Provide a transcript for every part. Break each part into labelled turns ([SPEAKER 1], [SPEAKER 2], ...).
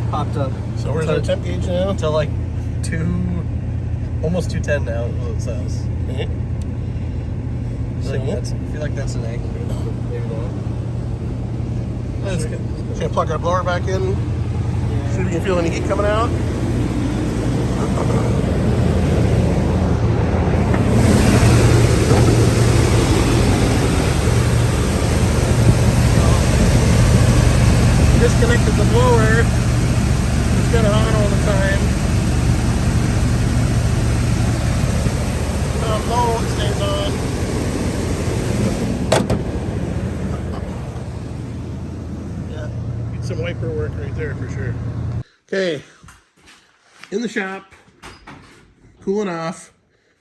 [SPEAKER 1] popped up.
[SPEAKER 2] So where's our temp gauge now?
[SPEAKER 1] To like almost 210 now, what it says.
[SPEAKER 2] Okay.
[SPEAKER 1] I feel like that's an accurate, but maybe not.
[SPEAKER 2] Let's gonna plug our blower back in. Yeah. See if we can feel any heat coming out. Disconnected the blower. It's got it on all the time. How low it stays on. Yeah, need some wiper work right there for sure. Okay, in the shop, cooling off.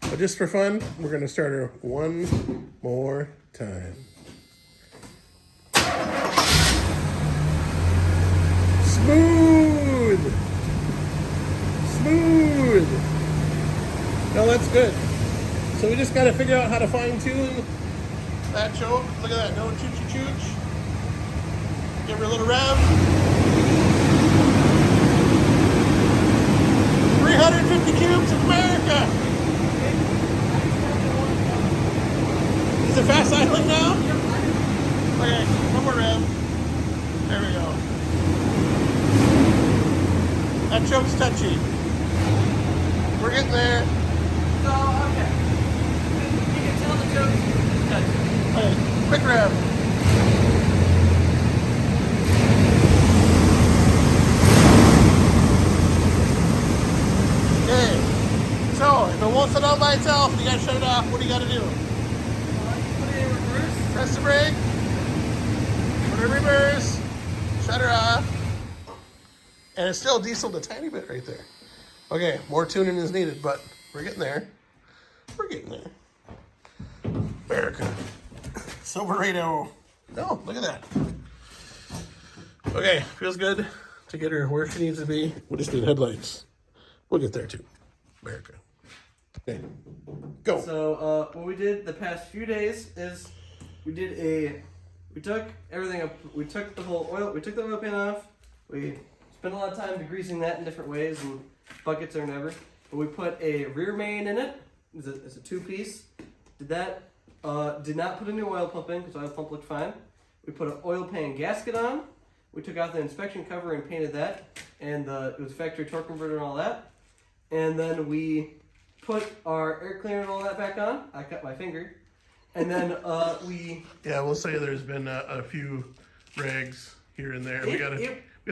[SPEAKER 2] But just for fun, we're gonna start her one more time. Smooth! Smooth! No, that's good. So we just got to figure out how to fine tune that choke. Look at that, no chooch-chooch. Give her a little rev. 350 cubes of America! Is it fast idling now? Okay, one more rev. There we go. That choke's touchy. We're getting there.
[SPEAKER 1] So, okay. You can tell the choke's touchy.
[SPEAKER 2] Okay, quick rev. Okay. So, if it won't sit down by itself, you gotta shut it off. What do you gotta do?
[SPEAKER 1] Put it in reverse.
[SPEAKER 2] Press the brake. Put it in reverse. Shut her off. And it's still dieseled a tiny bit right there. Okay, more tuning is needed, but we're getting there. We're getting there. America. Silverado. Oh, look at that. Okay, feels good to get her where she needs to be. We just need headlights. We'll get there too. America. Okay, go.
[SPEAKER 1] So what we did the past few days is we took everything up. We took the oil pan off. We spent a lot of time degreasing that in different ways and buckets or whatever. But we put a rear main in it. It's a two-piece. Did that. Did not put a new oil pump in because oil pump looked fine. We put an oil pan gasket on. We took out the inspection cover and painted that. And it was factory torque converter and all that. And then we put our air cleaner and all that back on. I cut my finger. And then we...
[SPEAKER 2] Yeah, we'll say there's been a few rags here and there. We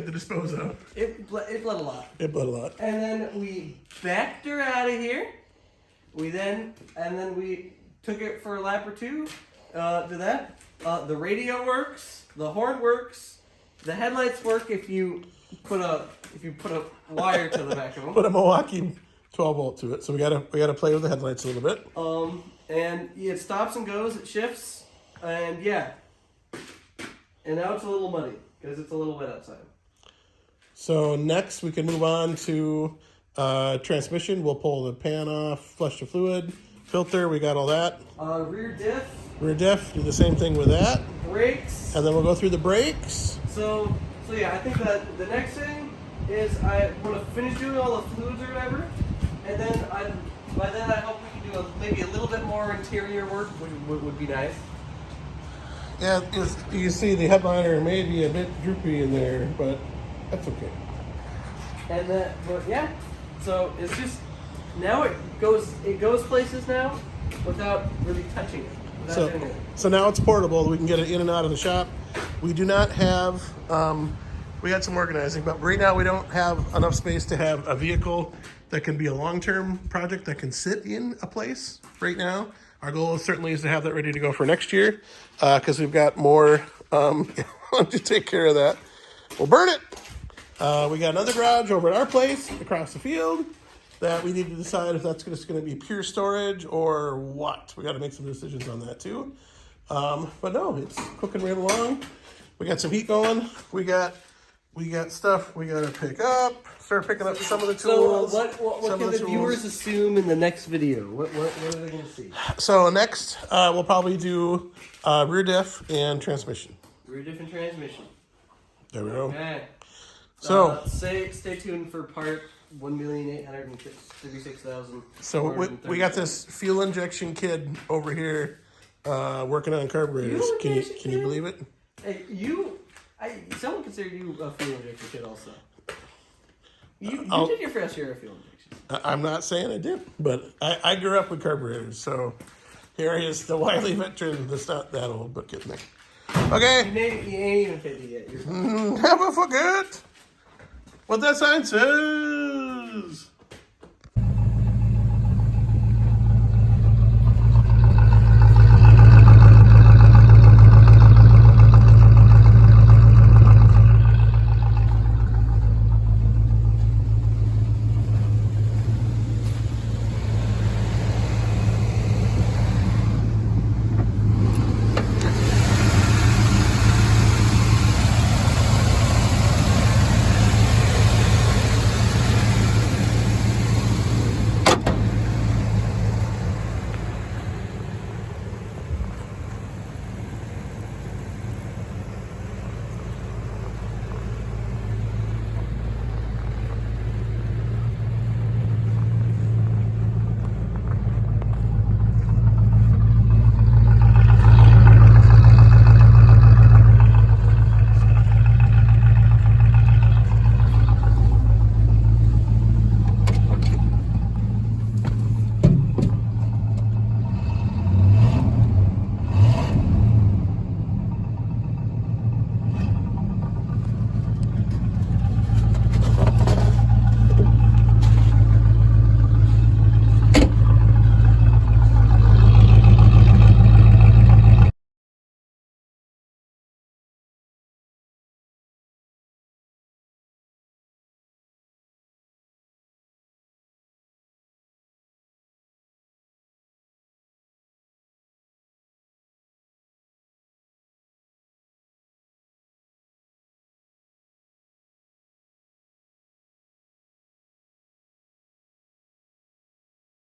[SPEAKER 2] have to dispose of.
[SPEAKER 1] It bled a lot.
[SPEAKER 2] It bled a lot.
[SPEAKER 1] And then we backed her out of here. We took it for a lap or two. Did that. The radio works. The horn works. The headlights work if you put a wire to the back of them.
[SPEAKER 2] Put a Milwaukee 12 volt to it. So we gotta play with the headlights a little bit.
[SPEAKER 1] And it stops and goes. It shifts. And yeah. And now it's a little muddy because it's a little wet outside.
[SPEAKER 2] So next we can move on to transmission. We'll pull the pan off, flush the fluid, filter, we got all that.
[SPEAKER 1] Rear diff.
[SPEAKER 2] Rear diff, do the same thing with that.
[SPEAKER 1] Brakes.
[SPEAKER 2] And then we'll go through the brakes.
[SPEAKER 1] So yeah, I think that the next thing is I want to finish doing all the fluids or whatever, and then by then I hope we can do maybe a little bit more interior work, which would be nice.
[SPEAKER 2] Yeah, you can see the headliner may be a bit droopy in there, but that's okay.
[SPEAKER 1] And but yeah, so it's just now it goes places now without really touching it.
[SPEAKER 2] So now it's portable. We can get it in and out of the shop. We do not have. We had some organizing, but right now we don't have enough space to have a vehicle that can be a long-term project that can sit in a place right now. Our goal certainly is to have that ready to go for next year because we've got more. Why don't you take care of that? We'll burn it. We got another garage over at our place across the field that we need to decide if that's just going to be pure storage or what. We got to make some decisions on that too. But no, it's cooking right along. We got some heat going. We got stuff we got to pick up. Start picking up some of the tools.
[SPEAKER 1] So what can the viewers assume in the next video? What are they going to see?
[SPEAKER 2] So next, we'll probably do rear diff and transmission.
[SPEAKER 1] Rear diff and transmission.
[SPEAKER 2] There we go.
[SPEAKER 1] Okay.
[SPEAKER 2] So
[SPEAKER 1] stay tuned for part 1,836,000.
[SPEAKER 2] So we got this fuel injection kid over here working on carburetors. Can you believe it?
[SPEAKER 1] Hey, someone considered you a fuel injection kid also. You did your first year of fuel injection.
[SPEAKER 2] I'm not saying I did, but I grew up with carburetors. So here he is, the wily veteran that's not that old, but getting there. Okay.
[SPEAKER 1] You ain't even 50 yet.
[SPEAKER 2] Never forget what that sign says.